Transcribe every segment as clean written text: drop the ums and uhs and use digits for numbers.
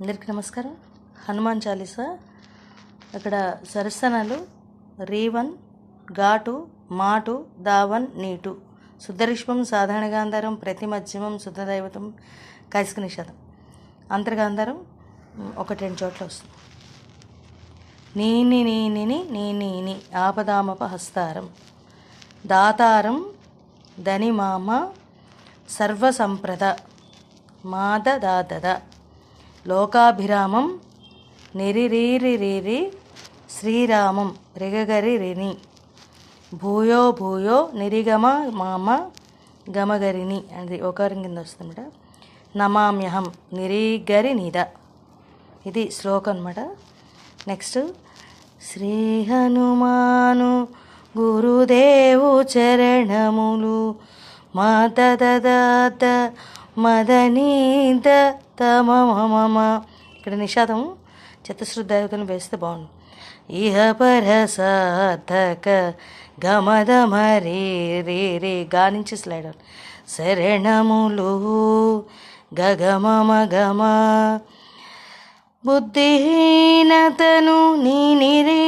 అందరికీ నమస్కారం. హనుమాన్ చాలీసా. అక్కడ సరసనాలు రీవన్, ఘాటు, మాటు, దావన్, నీటు, శుద్ధరిష్పం, సాధారణ గాంధారం, ప్రతి మధ్యమం, శుద్ధదైవతం, కైసిక నిషాదం. అంతర్గాంధారం 1-2 చోట్ల వస్తుంది. నీని నీనిని నీని ఆపదామప హస్తారం, దాతారం ధని మామ సర్వసంప్రద మాద దాదద, లోకాభిరామం నిరిరీరిరి శ్రీరామం రిగగరి రిని, భూయో భూయో నిరిగమ మామ గమగరిని అది ఒకరి కింద వస్తుందన్నమాట. నమామ్యహం నిరీగరి నిద, ఇది శ్లోకం అనమాట. నెక్స్ట్ శ్రీ హనుమాను గురుదేవు చరణములు మదదద మదనీద తమమ. ఇక్కడ నిషాదం చతుశ్రుద్ధైవతం వేస్తే బాగుంది. ఇహ పరసాధక గమదమ రే రే రే గా నుంచి స్లైడ్ అవుట్. శరణములు గగమమ గమ, బుద్ధిహీనతను నీనిరి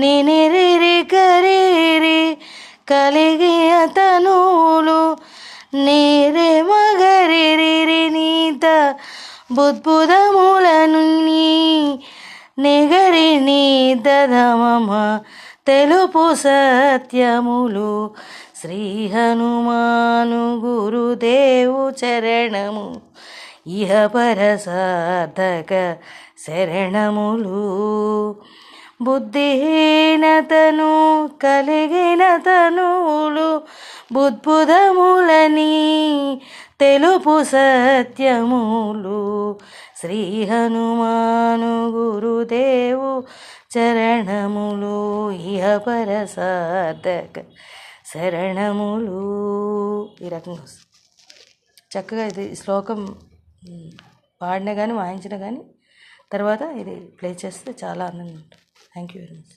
నీనిరి కరేరి కలిగి అతనులు నీరే మగరిరి నీత బుద్భుదములను నీ నిగరి నీ దమమ తెలుపు సత్యములు. శ్రీ హనుమాను గురుదేవు చరణము ఇహ పరసాధక శరణములు, బుద్ధిహీనతను కలిగిన తనువులు బుద్భుదములని తెలుపు సత్యములు. శ్రీ హనుమాను గురుదేవు చరణములు ఇహ పరసాధక శరణములు. ఈ రకంగా వస్తుంది. చక్కగా ఇది శ్లోకం పాడినా కానీ వాయించినా కానీ తర్వాత ఇది ప్లే చేస్తే చాలా ఆనందంగా ఉంటుంది. Thank you very much.